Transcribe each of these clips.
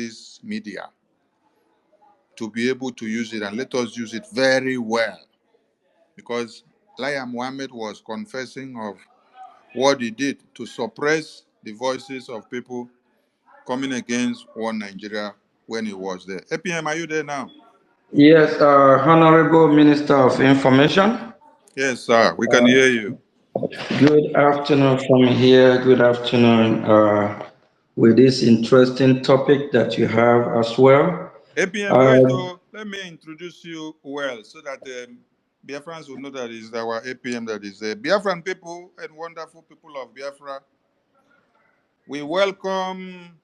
this media to be able to use it, and let us use it very well. Because Laya Mohammed was confessing of what he did to suppress the voices of people coming against one Nigeria when he was there. APM, are you there now? Yes, Honorable Minister of Information. Yes, sir. We can hear you. Good afternoon from here. Good afternoon with this interesting topic that you have as well. APM, Uh, wait, let me introduce you well so that Biafrans will know that it's our APM that is there. Biafran people and wonderful people of Biafra, we welcome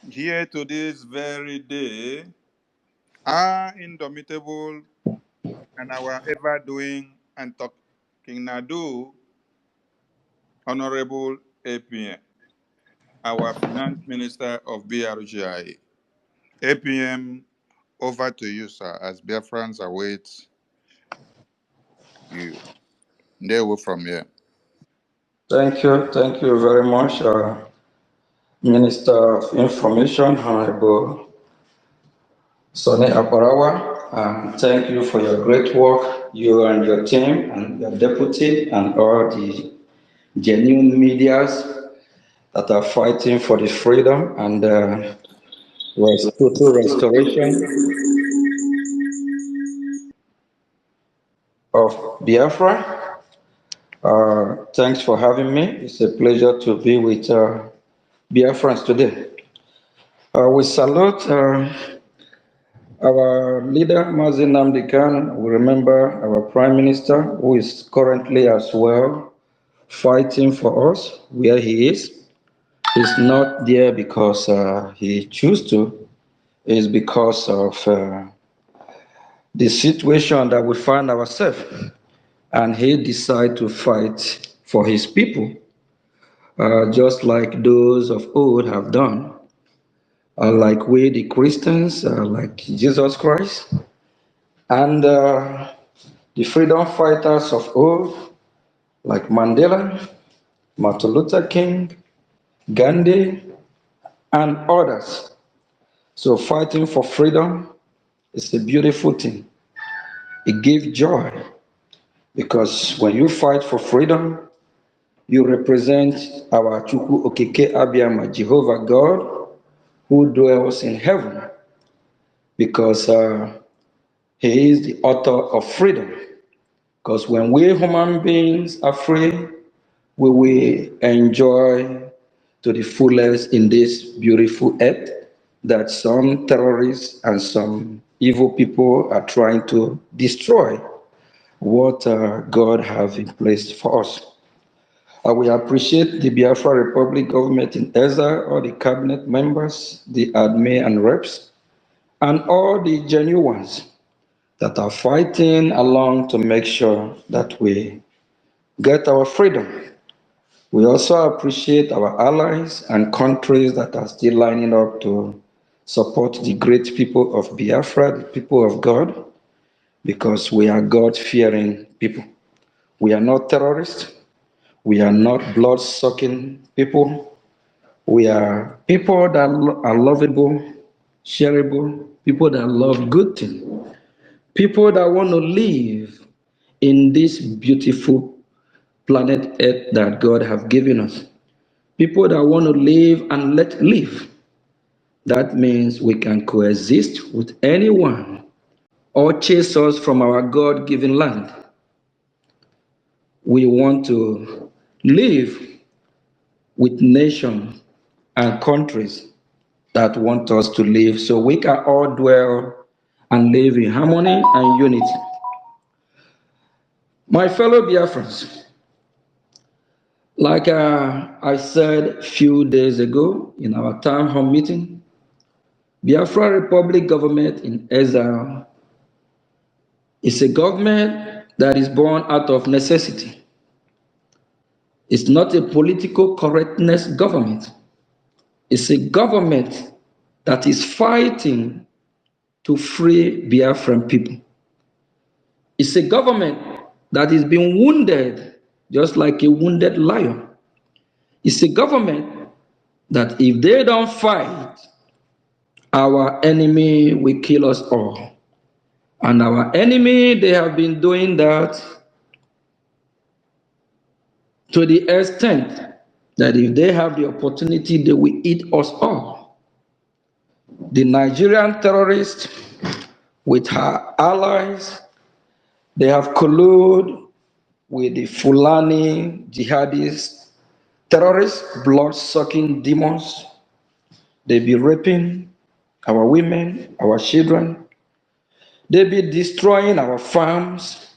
here to this very day our indomitable and our ever doing and talking Nadu, Honorable APM, our Finance Minister of BRGI. APM, over to you, sir, as Biafrans await you. They will from here. Thank you very much, Minister of Information, Honorable Sonny Aparawa. Thank you for your great work, you and your team and your deputy and all the genuine medias that are fighting for the freedom and total restoration of Biafra. Thanks for having me. It's a pleasure to be with Biafrans today. We salute our leader, Mazi Nnamdi Kanu. We remember our Prime Minister, who is currently as well fighting for us where he is. He's not there because he chose to. It's because of the situation that we find ourselves. And he decided to fight for his people, just like those of old have done, like we, the Christians, like Jesus Christ, and the freedom fighters of old, like Mandela, Martin Luther King, Gandhi, and others. So fighting for freedom is a beautiful thing. It gives joy because when you fight for freedom, you represent our Chukwu Okike Abiyama, Jehovah God, who dwells in heaven, because He is the author of freedom. Because when we human beings are free, we will enjoy to the fullest in this beautiful earth that some terrorists and some evil people are trying to destroy what God has in place for us. We appreciate the Biafra Republic government in Ezra, all the cabinet members, the admin and reps, and all the genuine ones that are fighting along to make sure that we get our freedom. We also appreciate our allies and countries that are still lining up to support the great people of Biafra, the people of God, because we are God-fearing people. We are not terrorists. We are not blood-sucking people. We are people that are lovable, shareable, people that love good things, people that want to live in this beautiful planet Earth that God has given us. People that want to live and let live. That means we can coexist with anyone or chase us from our God-given land. We want to live with nations and countries that want us to live so we can all dwell and live in harmony and unity. My fellow Biafrans, like I said a few days ago in our town hall meeting, Biafra Republic government in exile is a government that is born out of necessity. It's not a political correctness government. It's a government that is fighting to free Biafran people. It's a government that is being wounded just like a wounded lion. It's a government that if they don't fight, our enemy will kill us all. And our enemy, they have been doing that to the extent that if they have the opportunity, they will eat us all. The Nigerian terrorists, with her allies, they have colluded with the Fulani jihadists, terrorists, blood-sucking demons. They be raping our women, our children. They be destroying our farms.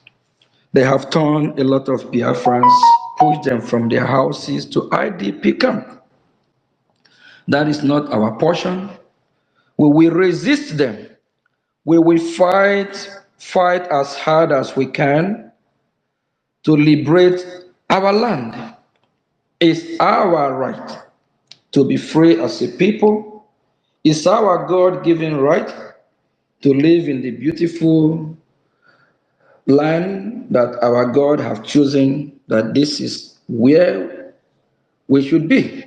They have turned a lot of Biafrans, pushed them from their houses to IDP camp. That is not our portion. We will resist them. We will fight as hard as we can to liberate our land. It's our right to be free as a people. It's our God-given right to live in the beautiful land that our God have chosen, that this is where we should be.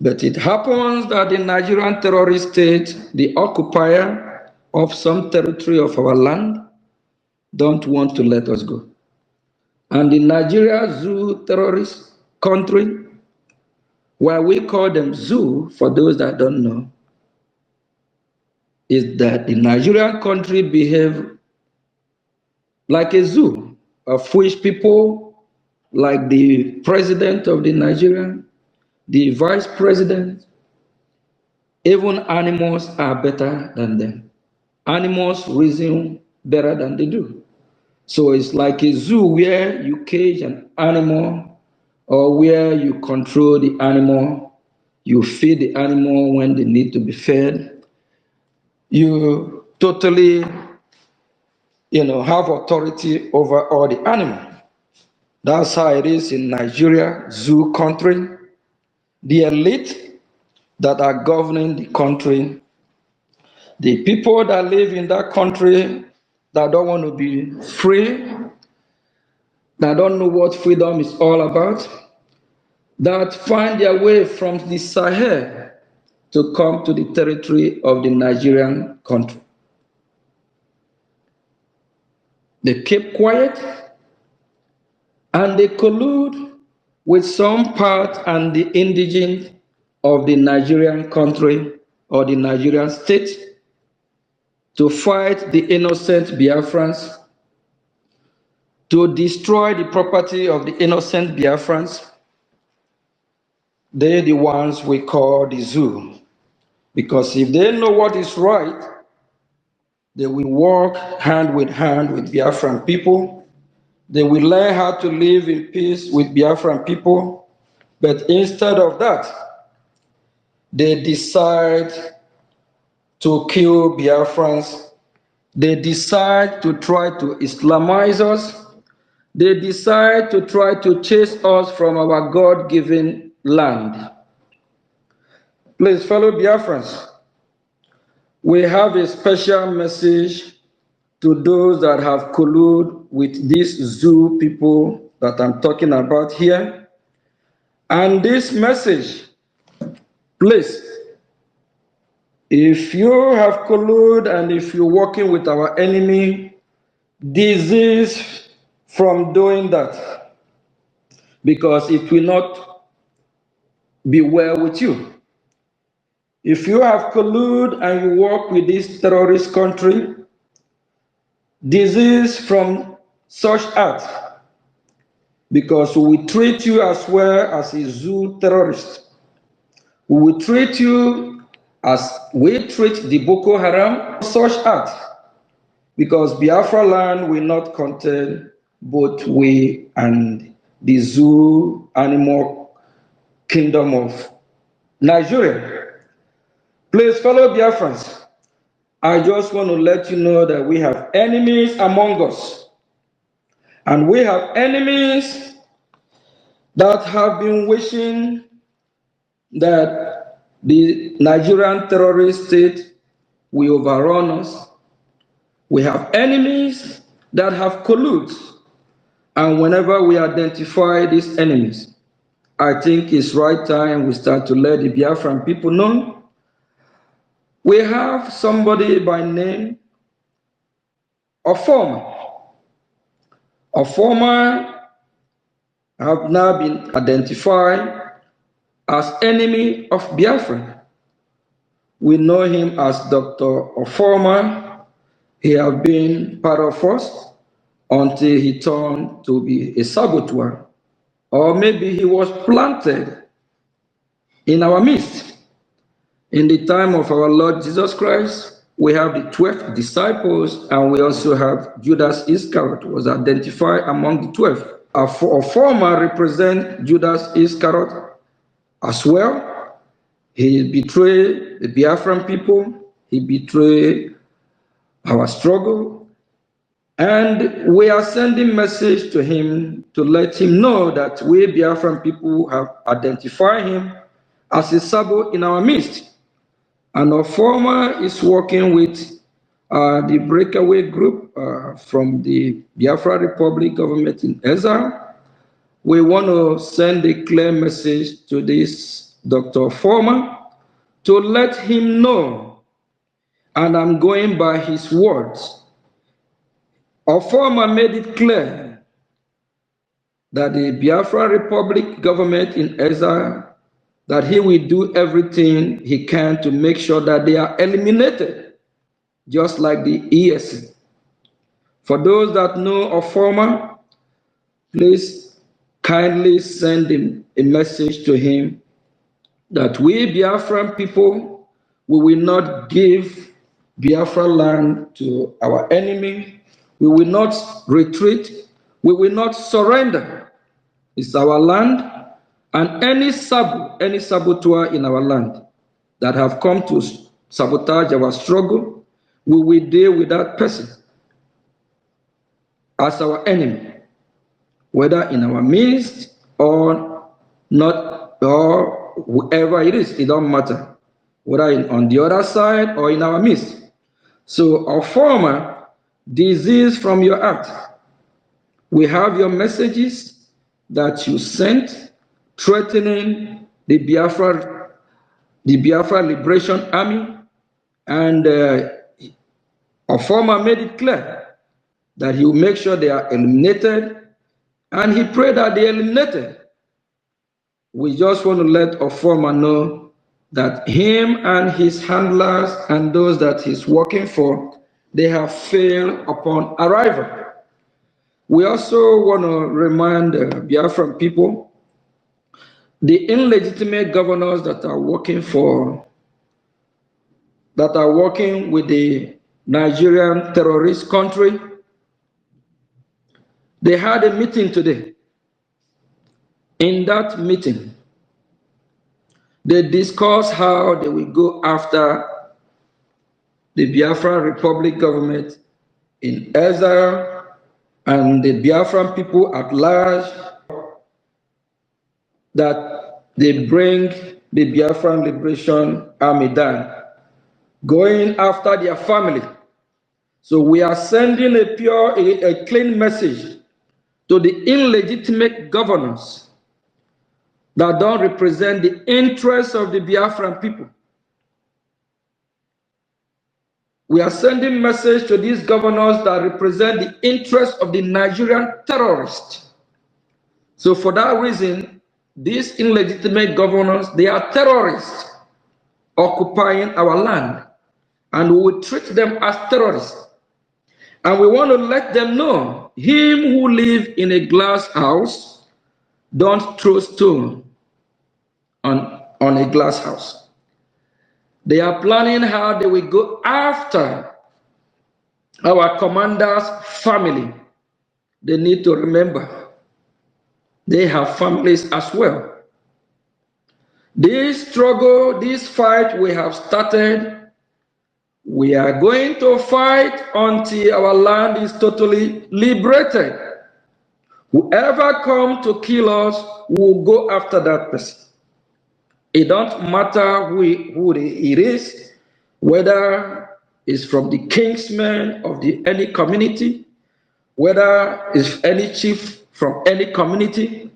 But it happens that the Nigerian terrorist state, the occupier of some territory of our land, don't want to let us go. And the Nigeria zoo terrorist country, why we call them zoo, for those that don't know, is that the Nigerian country behave like a zoo, of which people like the president of the Nigerian, the vice president, even animals are better than them. Animals reason better than they do. So it's like a zoo where you cage an animal or where you control the animal, you feed the animal when they need to be fed. You totally, have authority over all the animals. That's how it is in Nigeria, zoo country. The elite that are governing the country, the people that live in that country that don't want to be free, that don't know what freedom is all about, that find their way from the Sahel to come to the territory of the Nigerian country. They keep quiet and they collude with some part and the indigent of the Nigerian country or the Nigerian state to fight the innocent Biafrans, to destroy the property of the innocent Biafrans. They're the ones we call the zoo. Because if they know what is right, they will work hand with Biafran people. They will learn how to live in peace with Biafran people. But instead of that, they decide to kill Biafrans. They decide to try to Islamize us. They decide to try to chase us from our God-given land. Please, fellow Biafrans, we have a special message to those that have colluded with these zoo people that I'm talking about here. And this message, please, if you have colluded and if you're working with our enemy, desist from doing that, because it will not be well with you. If you have colluded and you work with this terrorist country, desist from such acts, because we will treat you as well as a zoo terrorist. We will treat you as we treat the Boko Haram, such acts, because Biafra land will not contain both we and the zoo animal kingdom of Nigeria. Please, fellow Biafrans, I just want to let you know that we have enemies among us. And we have enemies that have been wishing that the Nigerian terrorist state will overrun us. We have enemies that have colluded. And whenever we identify these enemies, I think it's right time we start to let the Biafran people know We have somebody by name Oforma. Oforma have now been identified as enemy of Biafra. We know him as Dr. Oforma. He has been part of us until he turned to be a saboteur. Or maybe he was planted in our midst. In the time of our Lord Jesus Christ, we have the 12 disciples, and we also have Judas Iscariot was identified among the 12. A former represents Judas Iscariot as well. He betrayed the Biafran people. He betrayed our struggle. And we are sending message to him to let him know that we Biafran people have identified him as a sabo in our midst. And our former is working with the breakaway group from the Biafra Republic government in Ezra. We want to send a clear message to this Dr. Former to let him know, and I'm going by his words. Our former made it clear that the Biafra Republic government in Ezra, that he will do everything he can to make sure that they are eliminated, just like the ESC. For those that know of former, please kindly send him a message to him that we Biafran people, we will not give Biafra land to our enemy. We will not retreat. We will not surrender. It's our land, and any saboteur in our land that have come to sabotage our struggle, we will deal with that person as our enemy, whether in our midst or not, or whoever it is, it don't matter, whether on the other side or in our midst. So our former disease from your heart, we have your messages that you sent threatening the Biafra Liberation Army, and our former made it clear that he will make sure they are eliminated, and he prayed that they are eliminated. We just want to let our former know that him and his handlers and those that he's working for, they have failed upon arrival. We also want to remind Biafran people, the illegitimate governors that are working with the Nigerian terrorist country, they had a meeting today. In that meeting, they discussed how they will go after the Biafran Republic government in Ezra and the Biafran people at large, that they bring the Biafran Liberation Army down, going after their family. So we are sending a clean message to the illegitimate governors that don't represent the interests of the Biafran people. We are sending message to these governors that represent the interests of the Nigerian terrorists. So for that reason, these illegitimate governors, they are terrorists occupying our land, and we will treat them as terrorists. And we want to let them know, him who lives in a glass house, don't throw stone on a glass house. They are planning how they will go after our commander's family. They need to remember, they have families as well. This struggle, this fight we have started, we are going to fight until our land is totally liberated. Whoever comes to kill us will go after that person. It don't matter who it is, whether it's from the kingsmen of any community, whether it's any chief from any community.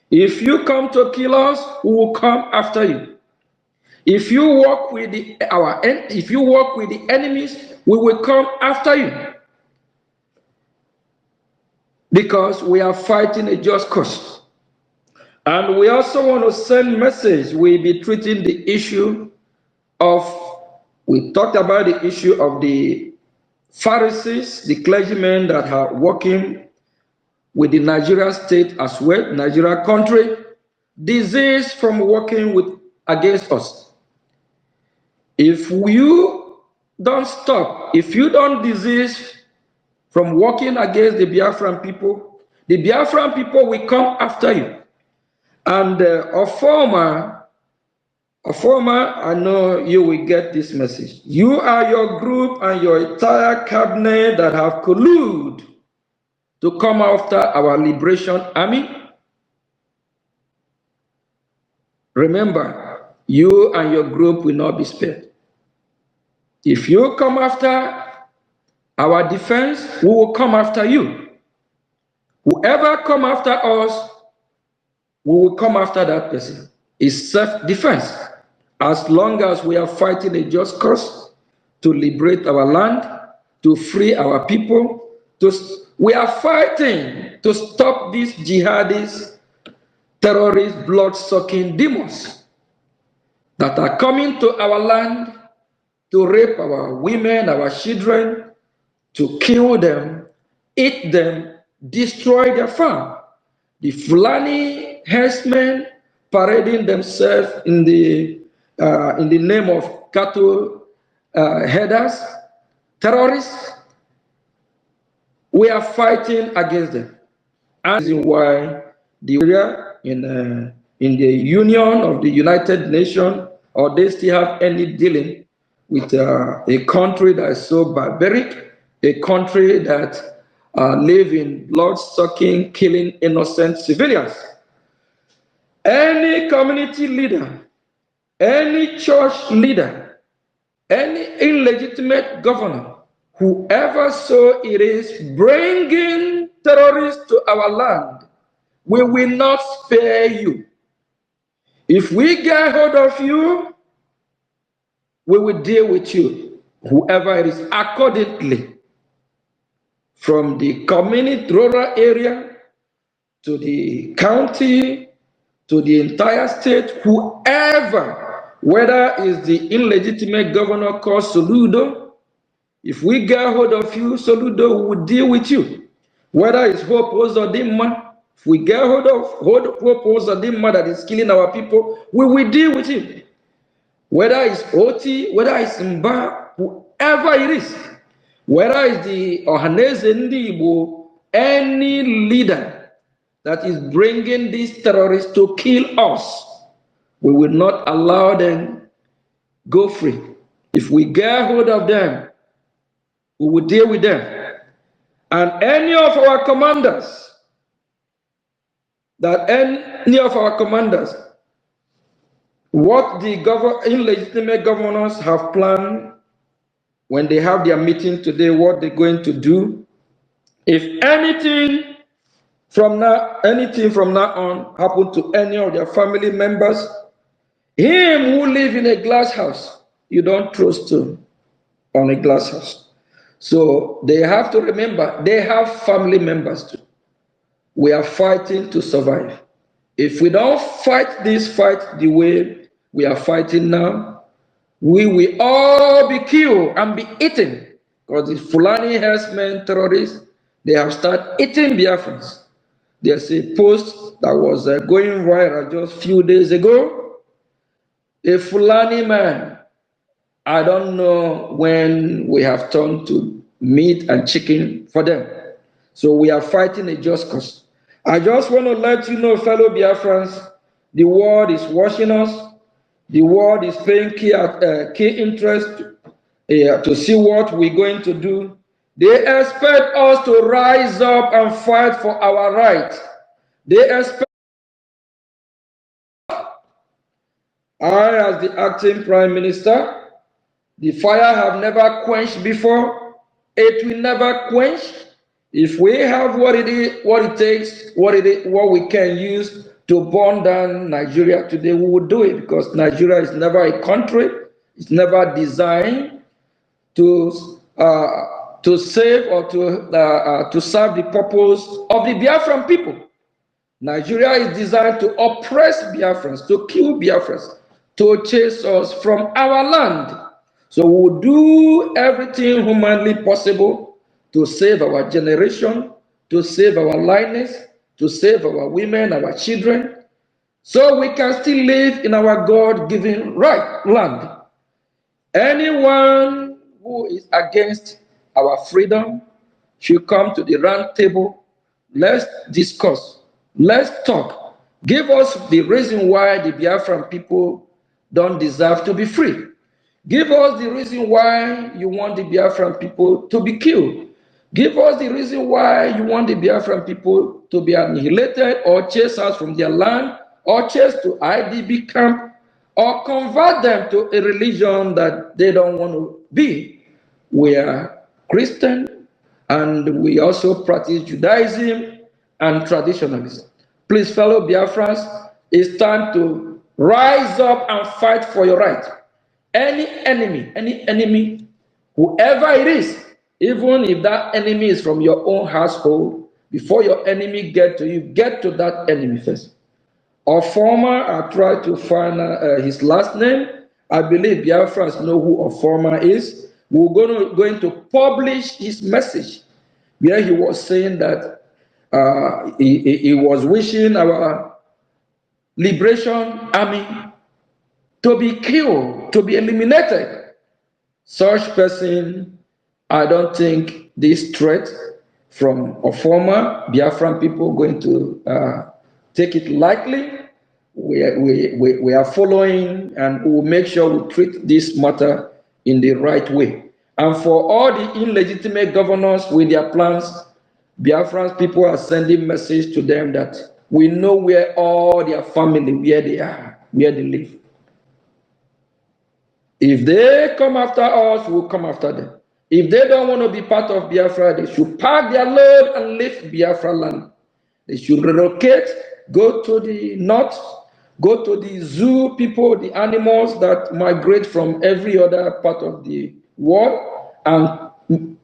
If you come to kill us, we will come after you. If you walk with the enemies, we will come after you, because we are fighting a just cause. And we also want to send message. We'll be treating the issue of, we talked about the issue of the Pharisees, the clergymen that are working with the Nigerian state as well, Nigeria country, disease from working with against us. If you don't stop, if you don't disease from working against the Biafran people will come after you. And a former, I know you will get this message. You are your group and your entire cabinet that have colluded to come after our liberation army. Remember, you and your group will not be spared. If you come after our defense, we will come after you. Whoever come after us, we will come after that person. It's self-defense. As long as we are fighting a just cause to liberate our land, to free our people, we are fighting to stop these jihadists, terrorist, blood-sucking demons that are coming to our land to rape our women, our children, to kill them, eat them, destroy their farm. The Fulani herdsmen parading themselves in the name of cattle headers, terrorists. We are fighting against them. And this is why the area in the Union of the United Nations, or they still have any dealing with a country that is so barbaric, a country that live in blood-sucking, killing innocent civilians. Any community leader, any church leader, any illegitimate governor, whoever so it is, bringing terrorists to our land, we will not spare you. If we get hold of you, we will deal with you, whoever it is, accordingly. From the community, rural area, to the county, to the entire state, whoever, whether it's the illegitimate governor called Soludo, if we get hold of you, Soludo will deal with you. Whether it's Hope Ozodimma, if we get hold of Hope Ozodimma that is killing our people, we will deal with him. Whether it's Oti, whether it's Mba, whoever it is, whether it's the Ohaneze Ndibo, any leader that is bringing these terrorists to kill us, we will not allow them go free. If we get hold of them, we will deal with them. And any of our commanders, what the illegitimate governors have planned when they have their meeting today, what they're going to do, if anything from now on happen to any of their family members, him who live in a glass house, you don't throw stone on a glass house. So they have to remember, they have family members too. We are fighting to survive. If we don't fight this fight the way we are fighting now, we will all be killed and be eaten. Because the Fulani herdsmen terrorists, they have started eating Biafrans. There's a post that was going viral just a few days ago. A Fulani man, I don't know when we have turned to meat and chicken for them. So we are fighting a just cause. I just want to let you know, fellow Biafrans, the world is watching us. The world is paying key interest to see what we're going to do. They expect us to rise up and fight for our rights. They expect I, as the acting Prime Minister, the fire have never quenched before. It will never quench. If we have what it takes, what we can use to burn down Nigeria today, we would do it because Nigeria is never a country. It's never designed to save or to serve the purpose of the Biafran people. Nigeria is designed to oppress Biafrans, to kill Biafrans, to chase us from our land. So we'll do everything humanly possible to save our generation, to save our likeness, to save our women, our children, so we can still live in our God-given right land. Anyone who is against our freedom should come to the round table. Let's discuss. Let's talk. Give us the reason why the Biafran people don't deserve to be free. Give us the reason why you want the Biafran people to be killed. Give us the reason why you want the Biafran people to be annihilated or chased out from their land or chased to IDB camp or convert them to a religion that they don't want to be. We are Christian and we also practice Judaism and traditionalism. Please, fellow Biafrans, it's time to rise up and fight for your right. Any enemy, whoever it is, even if that enemy is from your own household, before your enemy get to you, get to that enemy first. Our former, I tried to find his last name. I believe Biafrans know who our former is. We're going to publish his message where he was saying that he was wishing our liberation army to be killed, to be eliminated. Such person, I don't think this threat from a former Biafran people going to take it lightly. We are following and we will make sure we treat this matter in the right way. And for all the illegitimate governors with their plans, Biafran people are sending message to them that we know where all their family, where they are, where they live. If they come after us, we'll come after them. If they don't want to be part of Biafra, they should pack their load and leave Biafra land. They should relocate, go to the north, go to the zoo people, the animals that migrate from every other part of the world, and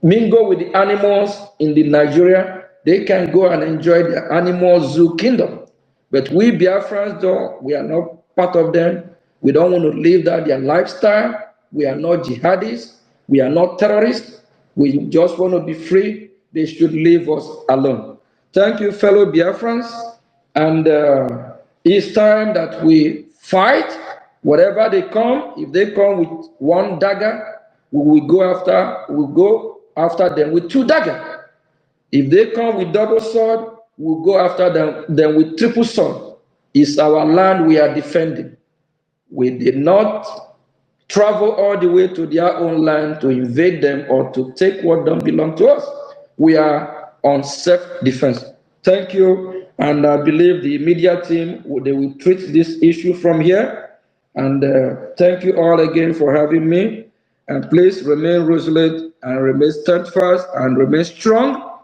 mingle with the animals in the Nigeria. They can go and enjoy the animal zoo kingdom. But we Biafrans don't, we are not part of them. We don't want to live that their lifestyle. We are not jihadists. We are not terrorists. We just want to be free. They should leave us alone. Thank you, fellow Biafrans. And it's time that we fight. Whatever they come, if they come with one dagger, we will go after them with two daggers. If they come with double sword, we'll go after them with triple sword. It's our land we are defending. We did not travel all the way to their own land to invade them or to take what don't belong to us. We are on self-defense. Thank you, and I believe the media team, they will treat this issue from here. And thank you all again for having me. And please remain resolute and remain steadfast and remain strong.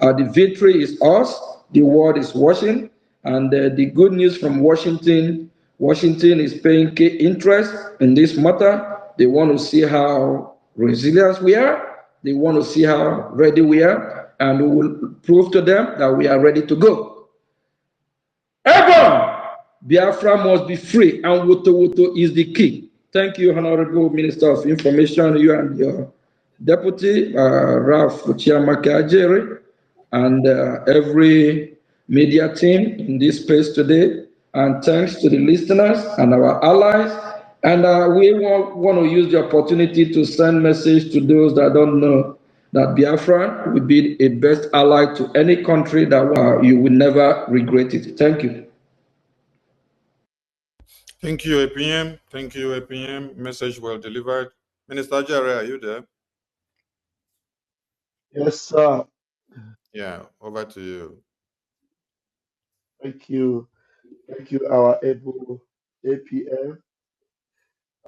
The victory is ours. The world is watching. And the good news from Washington, Washington is paying key interest in this matter. They want to see how resilient we are. They want to see how ready we are. And we will prove to them that we are ready to go. Everyone, Biafra must be free, and Woto Woto is the key. Thank you, Honorable Minister of Information, you and your Deputy, Ralph Chiamaka Ajere, and every media team in this space today. And thanks to the listeners and our allies. And we want to use the opportunity to send message to those that don't know that Biafra will be a best ally to any country that you will never regret it. Thank you. Thank you, APM. Thank you, APM. Message well delivered. Minister Jare, are you there? Yes, sir. Yeah, over to you. Thank you. Thank you, our able APM.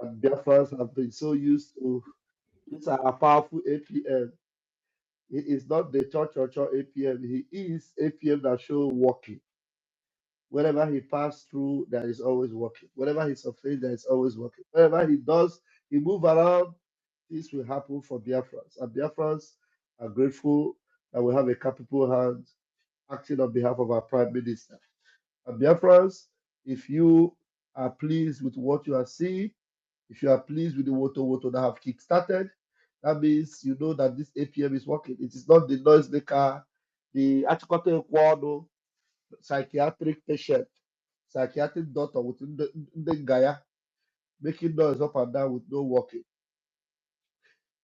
And Biafrans have been so used to this our powerful APM. He is not the church or APM. He is APM that show working. Wherever he passed through, there is always working. Wherever he's afraid, there is always working. Wherever he does, he move around, this will happen for Biafrans. And Biafrans are grateful that we have a capable hand acting on behalf of our Prime Minister. And Biafrans, if you are pleased with what you are seeing, if you are pleased with the Woto that have kick-started, that means you know that this APM is working. It is not the noise maker, the Achikote Kwano psychiatric patient, psychiatric doctor within the Gaya, making noise up and down with no working,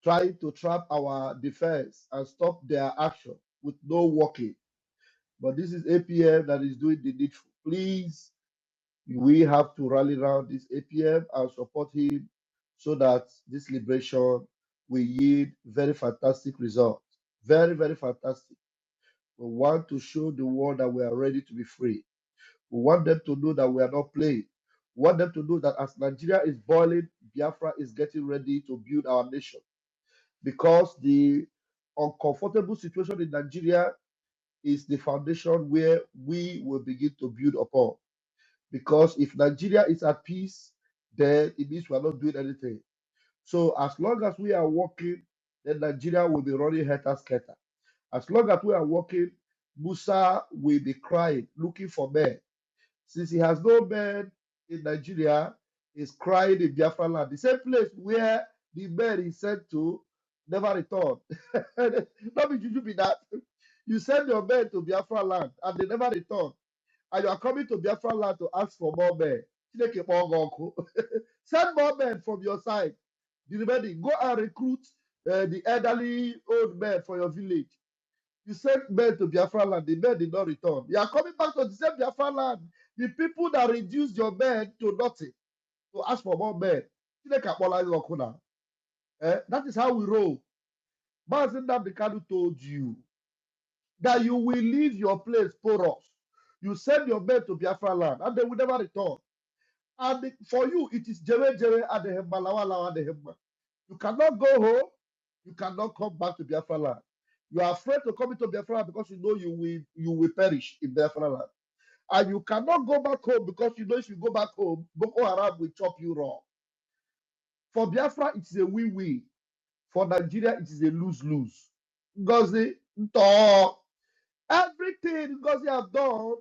trying to trap our defense and stop their action with no working. But this is APM that is doing the needful. Please, we have to rally around this APM and support him so that this liberation will yield very fantastic results. Very, very fantastic. We want to show the world that we are ready to be free. We want them to know that we are not playing. We want them to know that as Nigeria is boiling, Biafra is getting ready to build our nation. Because the uncomfortable situation in Nigeria is the foundation where we will begin to build upon. Because if Nigeria is at peace, then it means we are not doing anything. So as long as we are working, then Nigeria will be running helter-skelter. As long as we are working, Musa will be crying, looking for men. Since he has no men in Nigeria, he's crying in Biafra land, the same place where the men he sent to never returned. Not be juju be that. You send your men to Biafra land and they never return. And you are coming to Biafra land to ask for more men. Send more men from your side. The remaining, go and recruit the elderly old men for your village. You sent men to Biafra land, the men did not return. You are coming back to the same Biafra land. The people that reduced your men to nothing, to ask for more men. That is how we roll. Mazin Namdekanu told you that you will leave your place porous. You send your men to Biafra land and they will never return. And for you, it is Jere Jere Adehemba, Lawa Lawa Adehemba. You cannot go home. You cannot come back to Biafra land. You are afraid to come into Biafra land because you know you will perish in Biafra land. And you cannot go back home because you know if you go back home, Boko Haram will chop you raw. For Biafra, it is a win-win. For Nigeria, it is a lose-lose. Ngozi, everything Ngozi has done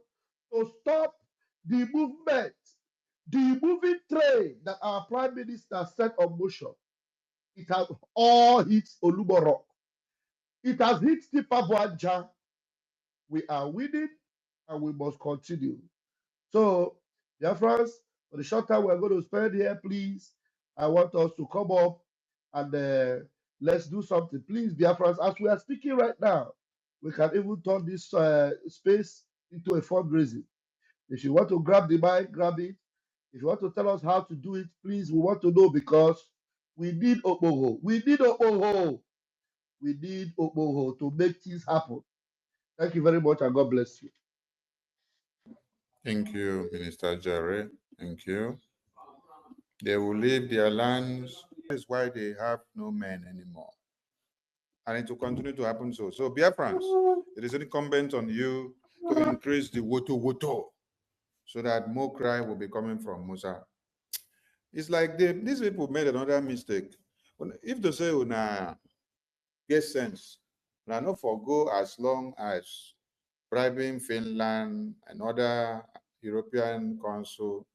to stop the movement, the moving train that our Prime Minister set on motion, it has all hit Olumoro. It has hit Tipabuanja. We are winning and we must continue. So, dear friends, for the short time we're going to spend here, please, I want us to come up and let's do something. Please, dear friends, as we are speaking right now, we can even turn this space into a fundraising. If you want to grab the mic, grab it. If you want to tell us how to do it, please, we want to know because we need Okpoho. We need Okpoho. We need Okpoho to make things happen. Thank you very much and God bless you. Thank you, Minister Jerry. Thank you. They will leave their lands. That is why they have no men anymore. And it will continue to happen so. So, Biafrans, it is incumbent on you to increase the woto so that more cry will be coming from Musa. It's like these people made another mistake. If they say, una get sense, now not forgo as long as bribing Finland and other European council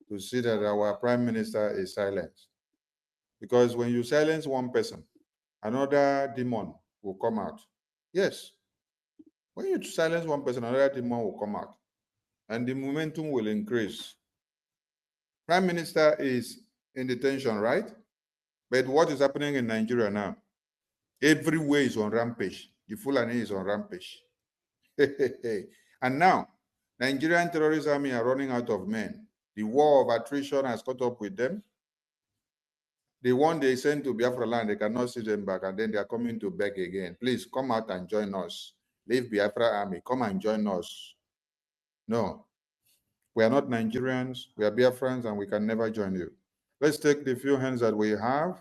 to see that our prime minister is silenced. Because when you silence one person, another demon will come out. Yes. When you silence one person, another demon will come out. And the momentum will increase. Prime Minister is in detention, right? But what is happening in Nigeria now? Everywhere is on rampage. The Fulani is on rampage. And now, Nigerian terrorist army are running out of men. The war of attrition has caught up with them. The one they sent to Biafra land, they cannot see them back, and then they are coming to beg again. Please come out and join us. Leave Biafra army. Come and join us. No, we are not Nigerians. We are Biafrans, and we can never join you. Let's take the few hands that we have.